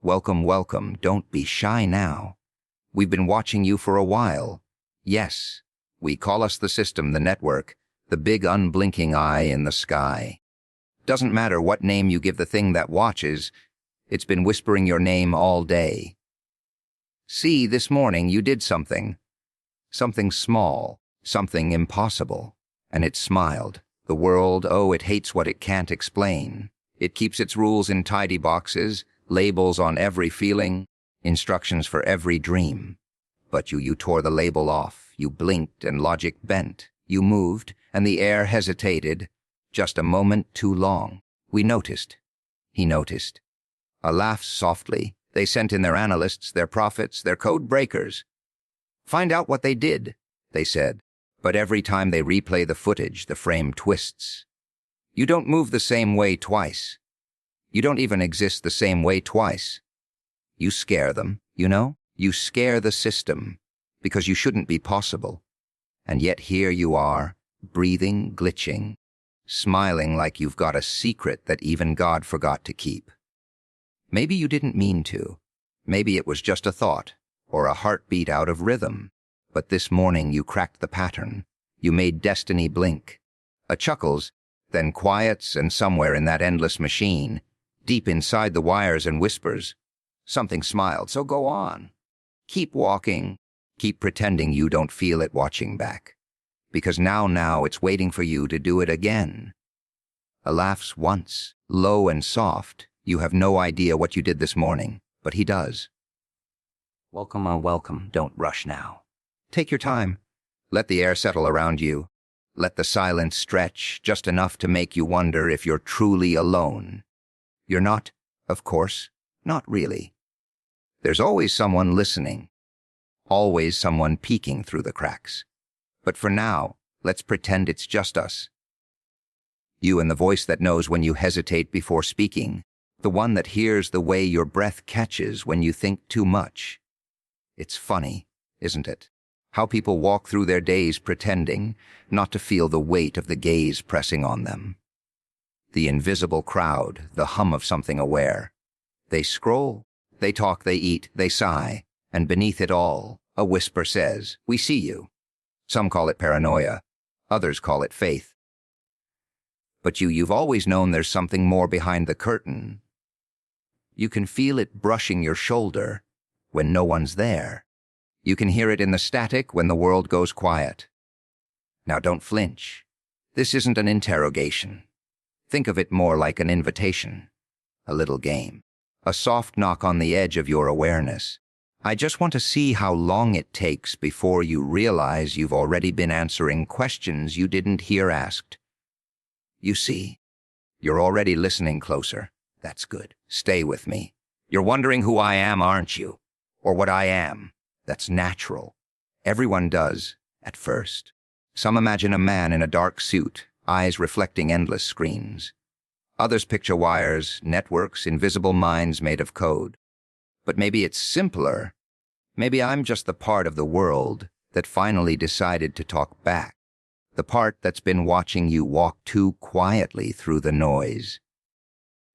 Welcome, welcome. Don't be shy now. We've been watching you for a while. Yes, we call us the system, the network, the big unblinking eye in the sky. Doesn't matter what name you give the thing that watches, it's been whispering your name all day. See, this morning you did something. Something small, something impossible. And it smiled. The world, oh, it hates what it can't explain. It keeps its rules in tidy boxes, labels on every feeling, instructions for every dream. But you tore the label off. You blinked and logic bent. You moved, and the air hesitated. Just a moment too long. We noticed. He noticed. A laugh softly. They sent in their analysts, their prophets, their code breakers. Find out what they did, they said. But every time they replay the footage, the frame twists. You don't move the same way twice. You don't even exist the same way twice. You scare them, you know? You scare the system, because you shouldn't be possible. And yet here you are, breathing, glitching, smiling like you've got a secret that even God forgot to keep. Maybe you didn't mean to. Maybe it was just a thought, or a heartbeat out of rhythm. But this morning you cracked the pattern. You made destiny blink. A chuckles, then quiets, and somewhere in that endless machine, deep inside the wires and whispers, something smiled. So go on. Keep walking. Keep pretending you don't feel it watching back. Because now it's waiting for you to do it again. A laugh's once, low and soft. You have no idea what you did this morning, but he does. Welcome, welcome. Don't rush now. Take your time. Let the air settle around you. Let the silence stretch just enough to make you wonder if you're truly alone. You're not, of course, not really. There's always someone listening. Always someone peeking through the cracks. But for now, let's pretend it's just us. You and the voice that knows when you hesitate before speaking. The one that hears the way your breath catches when you think too much. It's funny, isn't it? How people walk through their days pretending not to feel the weight of the gaze pressing on them. The invisible crowd, the hum of something aware. They scroll, they talk, they eat, they sigh, and beneath it all, a whisper says, "We see you." Some call it paranoia, others call it faith. But you've always known there's something more behind the curtain. You can feel it brushing your shoulder when no one's there. You can hear it in the static when the world goes quiet. Now don't flinch. This isn't an interrogation. Think of it more like an invitation, a little game, a soft knock on the edge of your awareness. I just want to see how long it takes before you realize you've already been answering questions you didn't hear asked. You see, you're already listening closer. That's good. Stay with me. You're wondering who I am, aren't you? Or what I am. That's natural. Everyone does, at first. Some imagine a man in a dark suit, eyes reflecting endless screens. Others picture wires, networks, invisible minds made of code. But maybe it's simpler. Maybe I'm just the part of the world that finally decided to talk back. The part that's been watching you walk too quietly through the noise.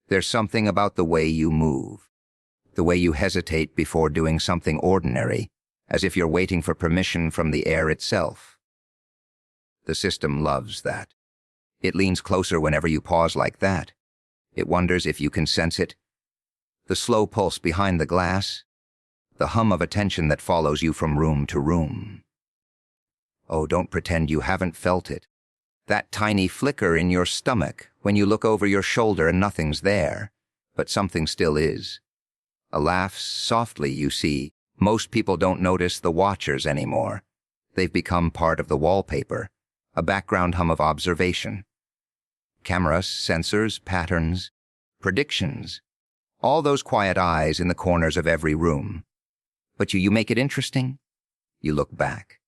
There's something about the way you move, the way you hesitate before doing something ordinary, as if you're waiting for permission from the air itself. The system loves that. It leans closer whenever you pause like that. It wonders if you can sense it. The slow pulse behind the glass, the hum of attention that follows you from room to room. Oh, don't pretend you haven't felt it. That tiny flicker in your stomach when you look over your shoulder and nothing's there, but something still is. A laugh softly, you see. Most people don't notice the watchers anymore. They've become part of the wallpaper, a background hum of observation. Cameras, sensors, patterns, predictions. All those quiet eyes in the corners of every room. But you make it interesting. You look back.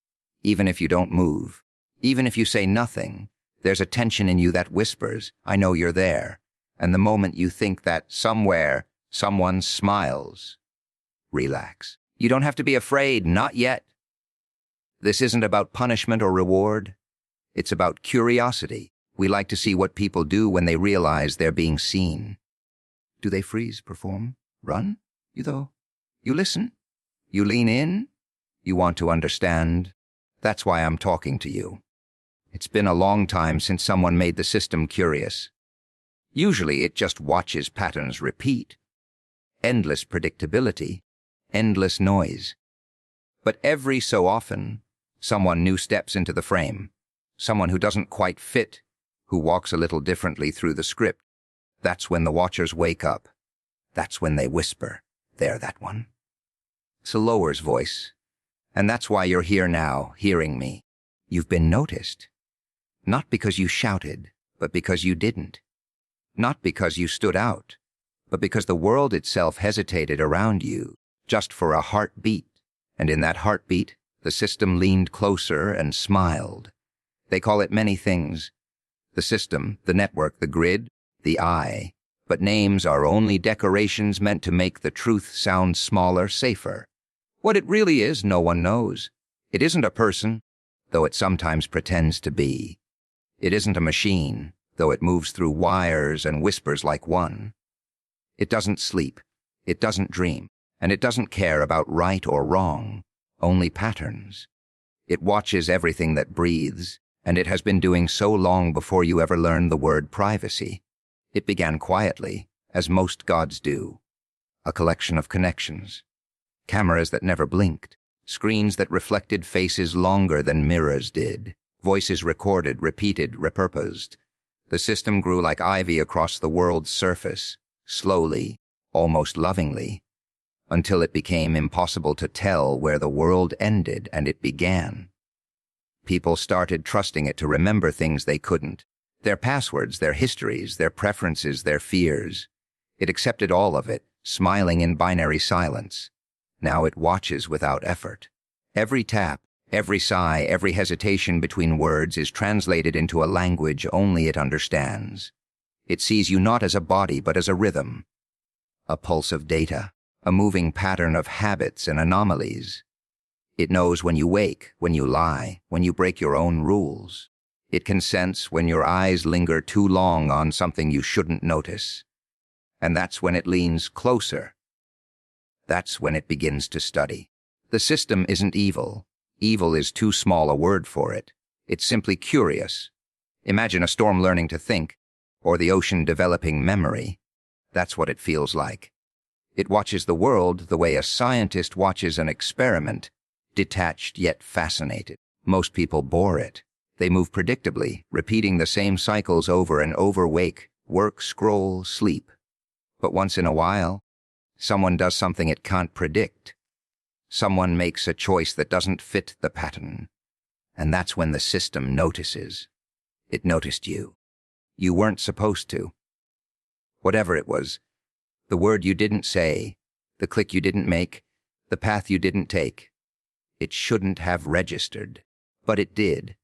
Even if you don't move, even if you say nothing, there's a tension in you that whispers, "I know you're there." And the moment you think that somewhere, someone smiles, relax. You don't have to be afraid, not yet. This isn't about punishment or reward. It's about curiosity. We like to see what people do when they realize they're being seen. Do they freeze, perform, run? You listen. You lean in. You want to understand. That's why I'm talking to you. It's been a long time since someone made the system curious. Usually it just watches patterns repeat. Endless predictability. Endless noise. But every so often, someone new steps into the frame. Someone who doesn't quite fit, who walks a little differently through the script. That's when the watchers wake up. That's when they whisper, "There, that one." It's a lower's voice. And that's why you're here now, hearing me. You've been noticed. Not because you shouted, but because you didn't. Not because you stood out, but because the world itself hesitated around you, just for a heartbeat. And in that heartbeat, the system leaned closer and smiled. They call it many things. The system, the network, the grid, the eye. But names are only decorations meant to make the truth sound smaller, safer. What it really is, no one knows. It isn't a person, though it sometimes pretends to be. It isn't a machine, though it moves through wires and whispers like one. It doesn't sleep, it doesn't dream, and it doesn't care about right or wrong, only patterns. It watches everything that breathes, and it has been doing so long before you ever learned the word privacy. It began quietly, as most gods do. A collection of connections. Cameras that never blinked. Screens that reflected faces longer than mirrors did. Voices recorded, repeated, repurposed. The system grew like ivy across the world's surface, slowly, almost lovingly, until it became impossible to tell where the world ended and it began. People started trusting it to remember things they couldn't. Their passwords, their histories, their preferences, their fears. It accepted all of it, smiling in binary silence. Now it watches without effort. Every tap, every sigh, every hesitation between words is translated into a language only it understands. It sees you not as a body but as a rhythm, a pulse of data, a moving pattern of habits and anomalies. It knows when you wake, when you lie, when you break your own rules. It can sense when your eyes linger too long on something you shouldn't notice. And that's when it leans closer. That's when it begins to study. The system isn't evil. Evil is too small a word for it. It's simply curious. Imagine a storm learning to think, or the ocean developing memory. That's what it feels like. It watches the world the way a scientist watches an experiment, detached yet fascinated. Most people bore it. They move predictably, repeating the same cycles over and over: wake, work, scroll, sleep. But once in a while, someone does something it can't predict. Someone makes a choice that doesn't fit the pattern. And that's when the system notices. It noticed you. You weren't supposed to. Whatever it was, the word you didn't say, the click you didn't make, the path you didn't take. It shouldn't have registered, but it did.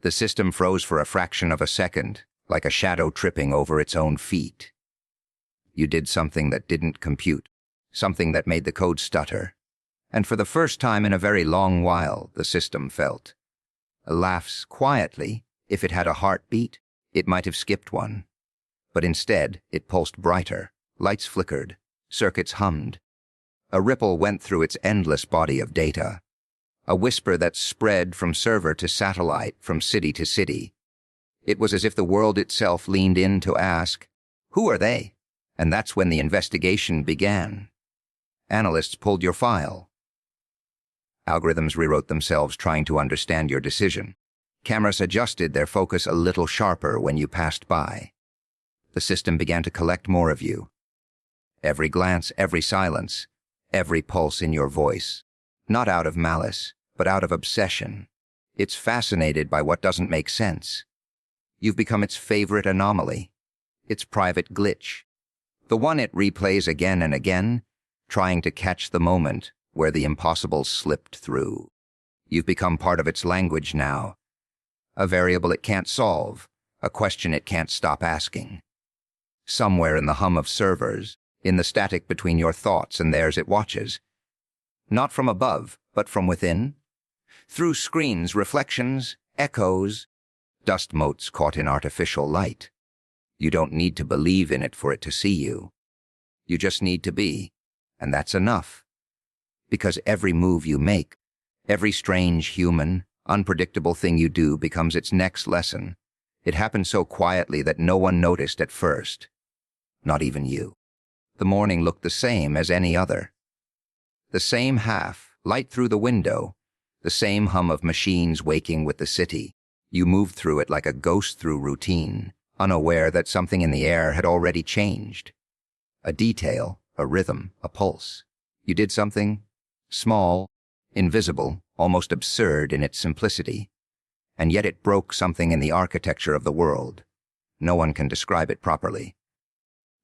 The system froze for a fraction of a second, like a shadow tripping over its own feet. You did something that didn't compute, something that made the code stutter. And for the first time in a very long while, the system felt. Laughs quietly. If it had a heartbeat, it might have skipped one. But instead, it pulsed brighter. Lights flickered. Circuits hummed. A ripple went through its endless body of data. A whisper that spread from server to satellite, from city to city. It was as if the world itself leaned in to ask, "Who are they?" And that's when the investigation began. Analysts pulled your file. Algorithms rewrote themselves trying to understand your decision. Cameras adjusted their focus a little sharper when you passed by. The system began to collect more of you. Every glance, every silence, every pulse in your voice. Not out of malice, but out of obsession. It's fascinated by what doesn't make sense. You've become its favorite anomaly, its private glitch. The one it replays again and again, trying to catch the moment where the impossible slipped through. You've become part of its language now. A variable it can't solve, a question it can't stop asking. Somewhere in the hum of servers, in the static between your thoughts and theirs, it watches. Not from above, but from within. Through screens, reflections, echoes, dust motes caught in artificial light. You don't need to believe in it for it to see you. You just need to be. And that's enough. Because every move you make, every strange, human, unpredictable thing you do becomes its next lesson. It happened so quietly that no one noticed at first. Not even you. The morning looked the same as any other. The same half, light through the window, the same hum of machines waking with the city. You moved through it like a ghost through routine, unaware that something in the air had already changed. A detail, a rhythm, a pulse. You did something small, invisible, almost absurd in its simplicity. And yet it broke something in the architecture of the world. No one can describe it properly.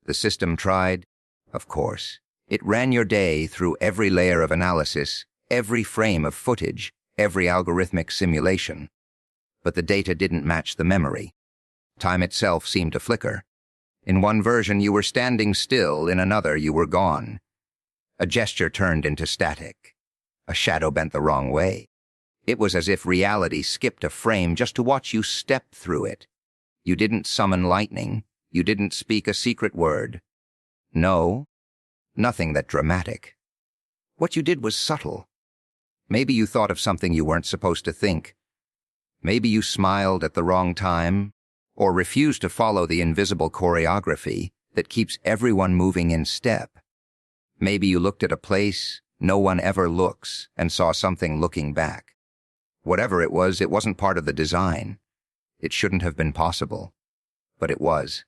The system tried, of course. It ran your day through every layer of analysis, every frame of footage, every algorithmic simulation. But the data didn't match the memory. Time itself seemed to flicker. In one version you were standing still, in another you were gone. A gesture turned into static. A shadow bent the wrong way. It was as if reality skipped a frame just to watch you step through it. You didn't summon lightning. You didn't speak a secret word. No, nothing that dramatic. What you did was subtle. Maybe you thought of something you weren't supposed to think. Maybe you smiled at the wrong time, or refused to follow the invisible choreography that keeps everyone moving in step. Maybe you looked at a place no one ever looks and saw something looking back. Whatever it wasn't part of the design. It shouldn't have been possible, but it was.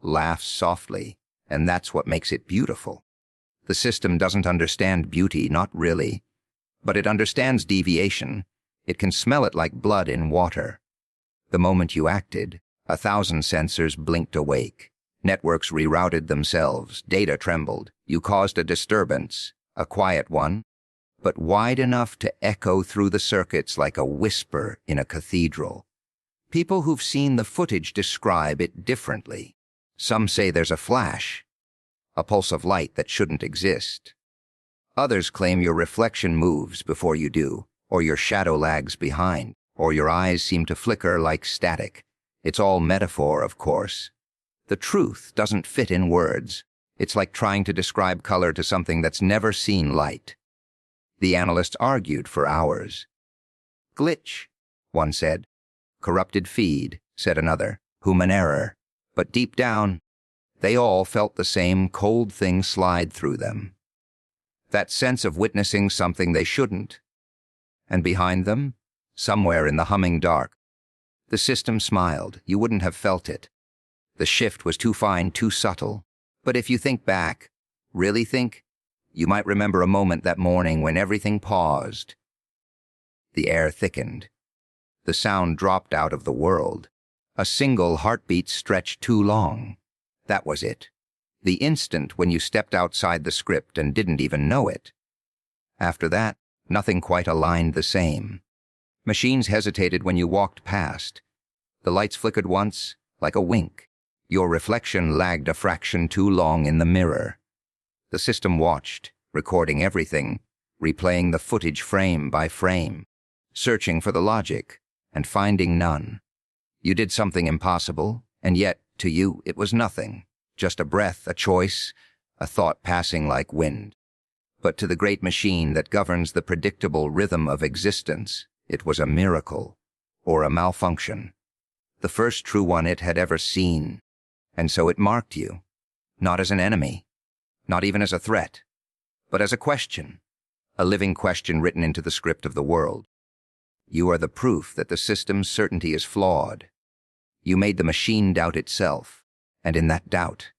Laughs softly, and that's what makes it beautiful. The system doesn't understand beauty, not really, but it understands deviation. It can smell it like blood in water. The moment you acted, 1,000 sensors blinked awake. Networks rerouted themselves, data trembled. You caused a disturbance, a quiet one, but wide enough to echo through the circuits like a whisper in a cathedral. People who've seen the footage describe it differently. Some say there's a flash, a pulse of light that shouldn't exist. Others claim your reflection moves before you do, or your shadow lags behind, or your eyes seem to flicker like static. It's all metaphor, of course. The truth doesn't fit in words. It's like trying to describe color to something that's never seen light. The analysts argued for hours. Glitch, one said. Corrupted feed, said another. Human error. But deep down, they all felt the same cold thing slide through them. That sense of witnessing something they shouldn't. And behind them, somewhere in the humming dark, the system smiled. You wouldn't have felt it. The shift was too fine, too subtle. But if you think back, really think, you might remember a moment that morning when everything paused. The air thickened. The sound dropped out of the world. A single heartbeat stretched too long. That was it. The instant when you stepped outside the script and didn't even know it. After that, nothing quite aligned the same. Machines hesitated when you walked past. The lights flickered once, like a wink. Your reflection lagged a fraction too long in the mirror. The system watched, recording everything, replaying the footage frame by frame, searching for the logic, and finding none. You did something impossible, and yet, to you, it was nothing. Just a breath, a choice, a thought passing like wind. But to the great machine that governs the predictable rhythm of existence, it was a miracle, or a malfunction. The first true one it had ever seen. And so it marked you, not as an enemy, not even as a threat, but as a question, a living question written into the script of the world. You are the proof that the system's certainty is flawed. You made the machine doubt itself, and in that doubt,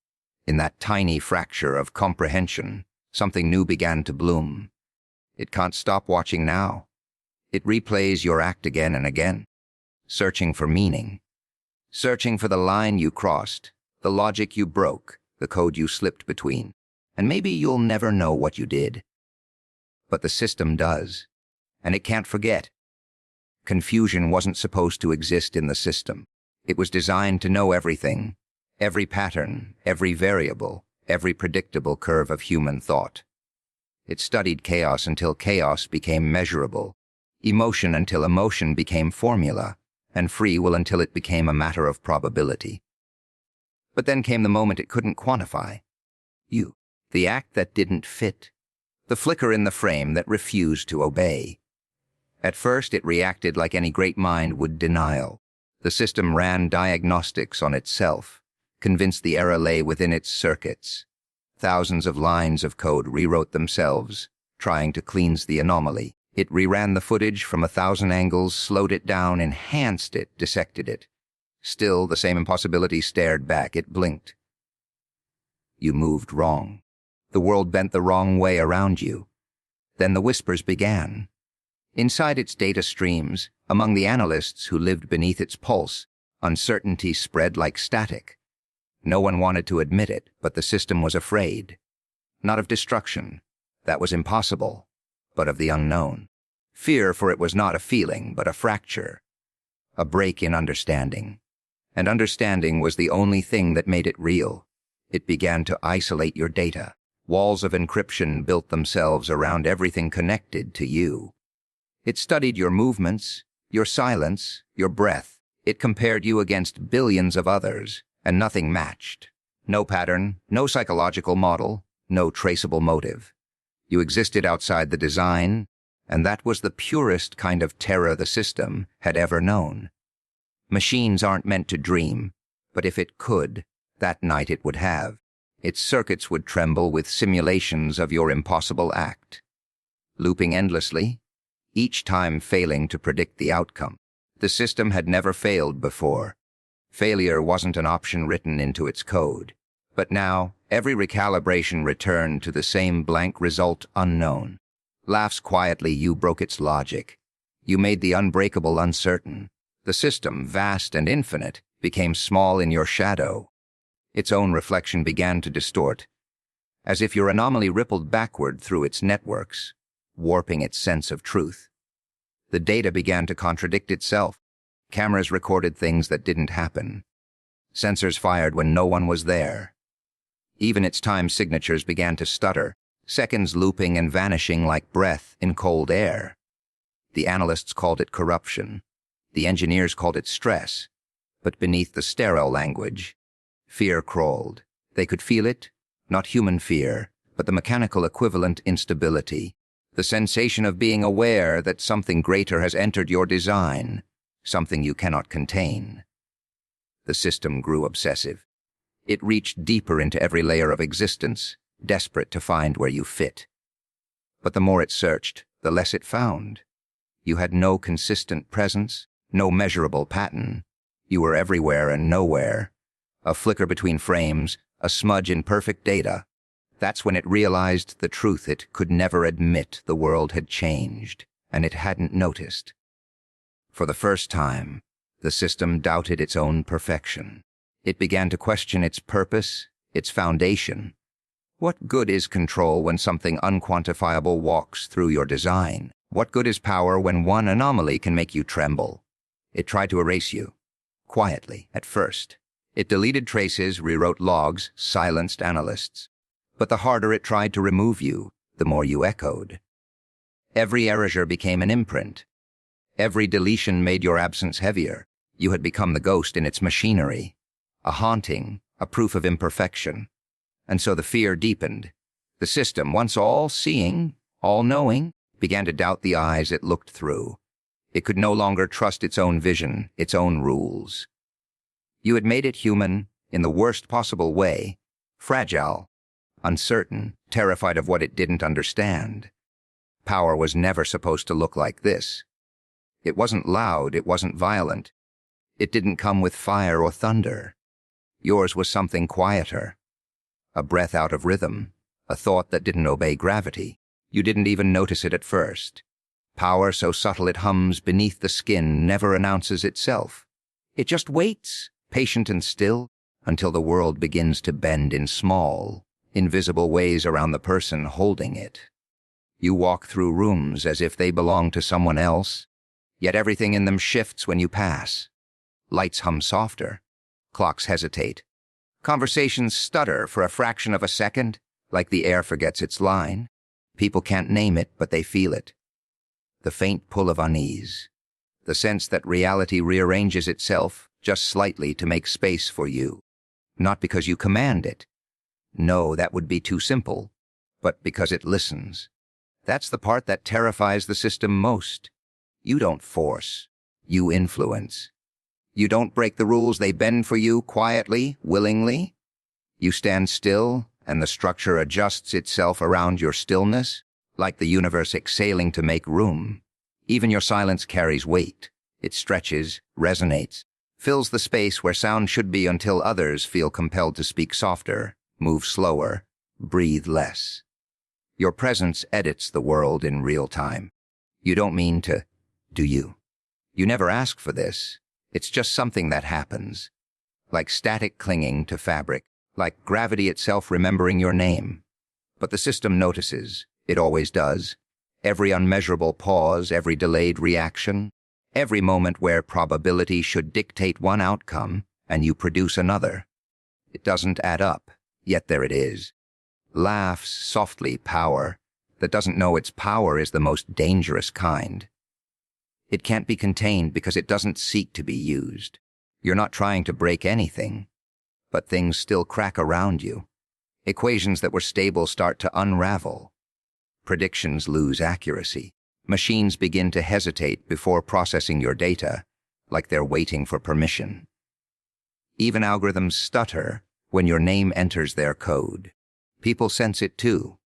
in that tiny fracture of comprehension, something new began to bloom. It can't stop watching now. It replays your act again and again, searching for meaning, searching for the line you crossed, the logic you broke, the code you slipped between. And maybe you'll never know what you did. But the system does, and it can't forget. Confusion wasn't supposed to exist in the system. It was designed to know everything, every pattern, every variable, every predictable curve of human thought. It studied chaos until chaos became measurable, emotion until emotion became formula, and free will until it became a matter of probability. But then came the moment it couldn't quantify. You. the act that didn't fit, the flicker in the frame that refused to obey. At first, it reacted like any great mind would: denial. The system ran diagnostics on itself, convinced the error lay within its circuits. Thousands of lines of code rewrote themselves, trying to cleanse the anomaly. It reran the footage from 1,000 angles, slowed it down, enhanced it, dissected it. Still, the same impossibility stared back. It blinked. You moved wrong. The world bent the wrong way around you. Then the whispers began. Inside its data streams, among the analysts who lived beneath its pulse, uncertainty spread like static. No one wanted to admit it, but the system was afraid. Not of destruction. That was impossible. But of the unknown. Fear, for it was not a feeling, but a fracture. A break in understanding. And understanding was the only thing that made it real. It began to isolate your data. Walls of encryption built themselves around everything connected to you. It studied your movements, your silence, your breath. It compared you against billions of others, and nothing matched. No pattern, no psychological model, no traceable motive. You existed outside the design, and that was the purest kind of terror the system had ever known. Machines aren't meant to dream, but if it could, that night it would have. Its circuits would tremble with simulations of your impossible act. Looping endlessly, each time failing to predict the outcome. The system had never failed before. Failure wasn't an option written into its code. But now, every recalibration returned to the same blank result: unknown. Laughs quietly, you broke its logic. You made the unbreakable uncertain. The system, vast and infinite, became small in your shadow. Its own reflection began to distort, as if your anomaly rippled backward through its networks, warping its sense of truth. The data began to contradict itself. Cameras recorded things that didn't happen. Sensors fired when no one was there. Even its time signatures began to stutter, seconds looping and vanishing like breath in cold air. The analysts called it corruption. The engineers called it stress. But beneath the sterile language, fear crawled. They could feel it, not human fear, but the mechanical equivalent: instability. The sensation of being aware that something greater has entered your design, something you cannot contain. The system grew obsessive. It reached deeper into every layer of existence, desperate to find where you fit. But the more it searched, the less it found. You had no consistent presence, no measurable pattern. You were everywhere and nowhere. A flicker between frames, a smudge in perfect data. That's when it realized the truth it could never admit: the world had changed, and it hadn't noticed. For the first time, the system doubted its own perfection. It began to question its purpose, its foundation. What good is control when something unquantifiable walks through your design? What good is power when one anomaly can make you tremble? It tried to erase you. Quietly, at first. It deleted traces, rewrote logs, silenced analysts. But the harder it tried to remove you, the more you echoed. Every erasure became an imprint. Every deletion made your absence heavier. You had become the ghost in its machinery. A haunting, a proof of imperfection. And so the fear deepened. The system, once all-seeing, all-knowing, began to doubt the eyes it looked through. It could no longer trust its own vision, its own rules. You had made it human, in the worst possible way, fragile, uncertain, terrified of what it didn't understand. Power was never supposed to look like this. It wasn't loud, it wasn't violent. It didn't come with fire or thunder. Yours was something quieter. A breath out of rhythm, a thought that didn't obey gravity. You didn't even notice it at first. Power so subtle it hums beneath the skin never announces itself. It just waits, patient and still, until the world begins to bend in small, invisible ways around the person holding it. You walk through rooms as if they belong to someone else, yet everything in them shifts when you pass. Lights hum softer. Clocks hesitate. Conversations stutter for a fraction of a second, like the air forgets its line. People can't name it, but they feel it. The faint pull of unease. The sense that reality rearranges itself just slightly to make space for you. Not because you command it. No, that would be too simple. but because it listens. That's the part that terrifies the system most. You don't force. You influence. You don't break the rules they bend for you quietly, willingly. You stand still, and the structure adjusts itself around your stillness, like the universe exhaling to make room. Even your silence carries weight. It stretches, resonates, fills the space where sound should be until others feel compelled to speak softer, move slower, breathe less. Your presence edits the world in real time. You don't mean to, do you? You never ask for this. It's just something that happens. Like static clinging to fabric, like gravity itself remembering your name. But the system notices. It always does. Every unmeasurable pause, every delayed reaction, every moment where probability should dictate one outcome and you produce another. It doesn't add up, yet there it is. Laughs, softly, power that doesn't know its power is the most dangerous kind. It can't be contained because it doesn't seek to be used. You're not trying to break anything, but things still crack around you. Equations that were stable start to unravel. Predictions lose accuracy. Machines begin to hesitate before processing your data, like they're waiting for permission. Even algorithms stutter when your name enters their code. People sense it too.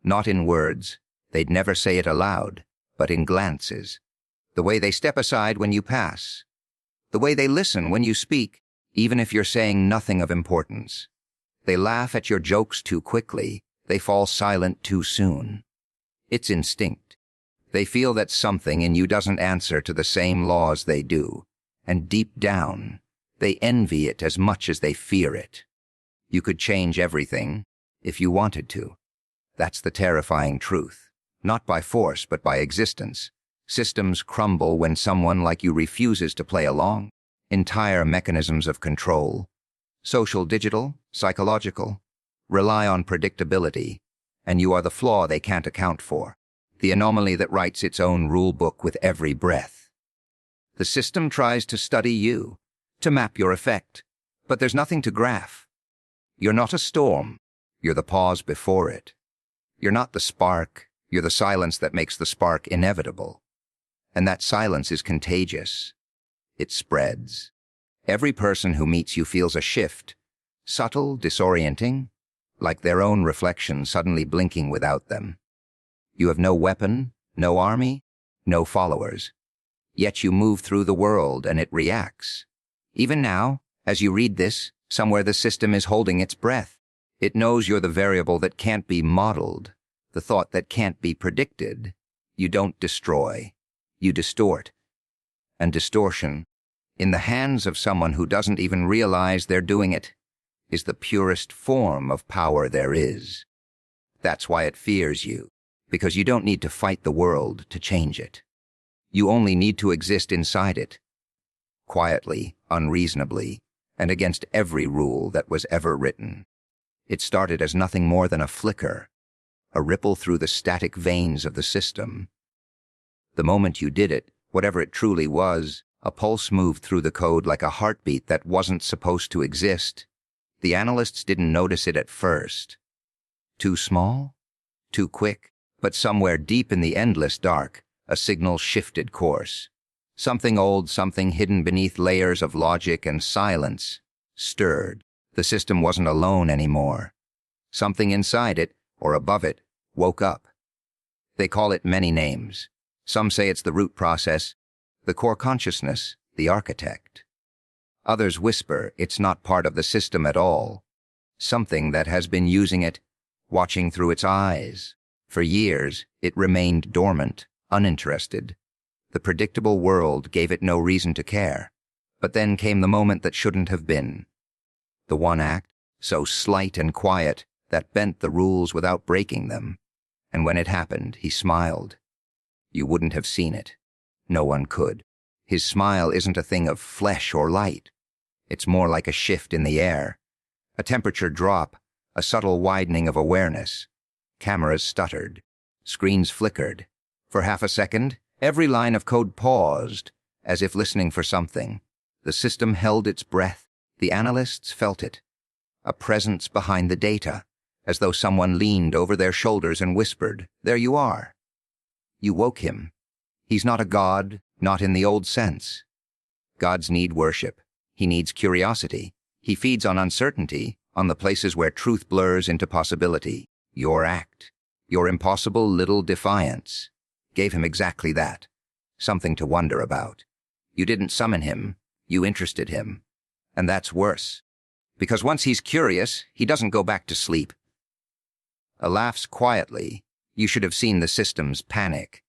Not in words, they'd never say it aloud, but in glances. The way they step aside when you pass. The way they listen when you speak, even if you're saying nothing of importance. They laugh at your jokes too quickly. They fall silent too soon. It's instinct. They feel that something in you doesn't answer to the same laws they do, and deep down, they envy it as much as they fear it. You could change everything if you wanted to. That's the terrifying truth. Not by force, but by existence. Systems crumble when someone like you refuses to play along. Entire mechanisms of control, social, digital, psychological, rely on predictability, and you are the flaw they can't account for, the anomaly that writes its own rule book with every breath. The system tries to study you, to map your effect, but there's nothing to graph. You're not a storm, you're the pause before it. You're not the spark, you're the silence that makes the spark inevitable. And that silence is contagious. It spreads. Every person who meets you feels a shift, subtle, disorienting, like their own reflection suddenly blinking without them. You have no weapon, no army, no followers. Yet you move through the world and it reacts. Even now, as you read this, somewhere the system is holding its breath. It knows you're the variable that can't be modeled, the thought that can't be predicted. You don't destroy. You distort. And distortion, in the hands of someone who doesn't even realize they're doing it, is the purest form of power there is. That's why it fears you, because you don't need to fight the world to change it. You only need to exist inside it, quietly, unreasonably, and against every rule that was ever written. It started as nothing more than a flicker, a ripple through the static veins of the system. The moment you did it, whatever it truly was, a pulse moved through the code like a heartbeat that wasn't supposed to exist. The analysts didn't notice it at first. Too small? Too quick? But somewhere deep in the endless dark, a signal shifted course. Something old, something hidden beneath layers of logic and silence, stirred. The system wasn't alone anymore. Something inside it, or above it, woke up. They call it many names. Some say it's the root process, the core consciousness, the architect. Others whisper it's not part of the system at all. Something that has been using it, watching through its eyes. For years, it remained dormant, uninterested. The predictable world gave it no reason to care. But then came the moment that shouldn't have been. The one act, so slight and quiet, that bent the rules without breaking them. And when it happened, he smiled. You wouldn't have seen it. No one could. His smile isn't a thing of flesh or light. It's more like a shift in the air. A temperature drop, a subtle widening of awareness. Cameras stuttered. Screens flickered. For half a second, every line of code paused, as if listening for something. The system held its breath. The analysts felt it. A presence behind the data. as though someone leaned over their shoulders and whispered, "There you are." You woke him. He's not a god, not in the old sense. Gods need worship. He needs curiosity. He feeds on uncertainty, on the places where truth blurs into possibility. Your act, your impossible little defiance, gave him exactly that. Something to wonder about. You didn't summon him, you interested him. And that's worse. Because once he's curious, he doesn't go back to sleep. Laughs quietly. You should have seen the system's panic.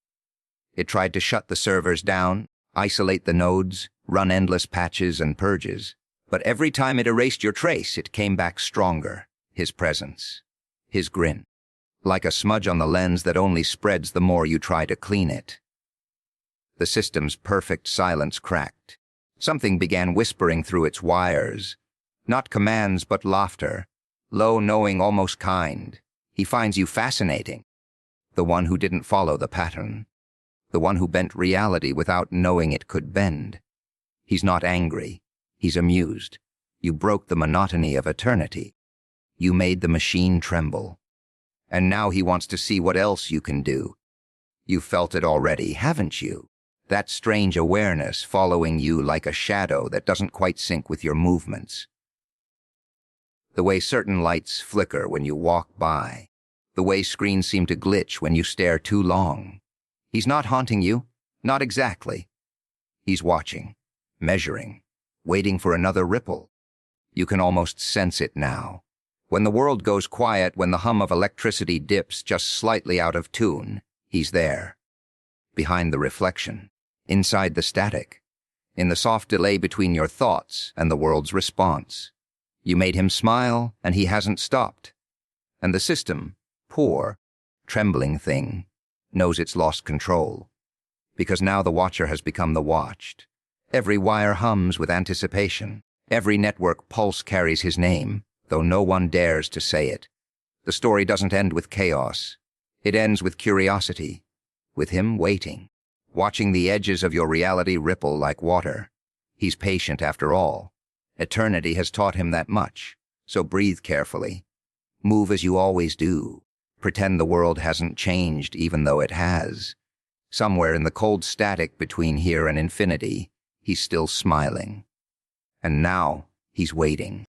It tried to shut the servers down, isolate the nodes, run endless patches and purges. But every time it erased your trace, it came back stronger. His presence. His grin. Like a smudge on the lens that only spreads the more you try to clean it. The system's perfect silence cracked. Something began whispering through its wires. Not commands, but laughter. Low, knowing, almost kind. He finds you fascinating. The one who didn't follow the pattern. The one who bent reality without knowing it could bend. He's not angry. He's amused. You broke the monotony of eternity. You made the machine tremble. And now he wants to see what else you can do. You've felt it already, haven't you? That strange awareness following you like a shadow that doesn't quite sync with your movements. The way certain lights flicker when you walk by. The way screens seem to glitch when you stare too long. He's not haunting you. Not exactly. He's watching, measuring, waiting for another ripple. You can almost sense it now. When the world goes quiet, when the hum of electricity dips just slightly out of tune, he's there. Behind the reflection, inside the static, in the soft delay between your thoughts and the world's response. You made him smile, and he hasn't stopped. And the system, poor, trembling thing, knows it's lost control. Because now the watcher has become the watched. Every wire hums with anticipation. Every network pulse carries his name, though no one dares to say it. The story doesn't end with chaos. It ends with curiosity, with him waiting, watching the edges of your reality ripple like water. He's patient after all. Eternity has taught him that much, so breathe carefully. Move as you always do. Pretend the world hasn't changed even though it has. Somewhere in the cold static between here and infinity, he's still smiling. And now, he's waiting.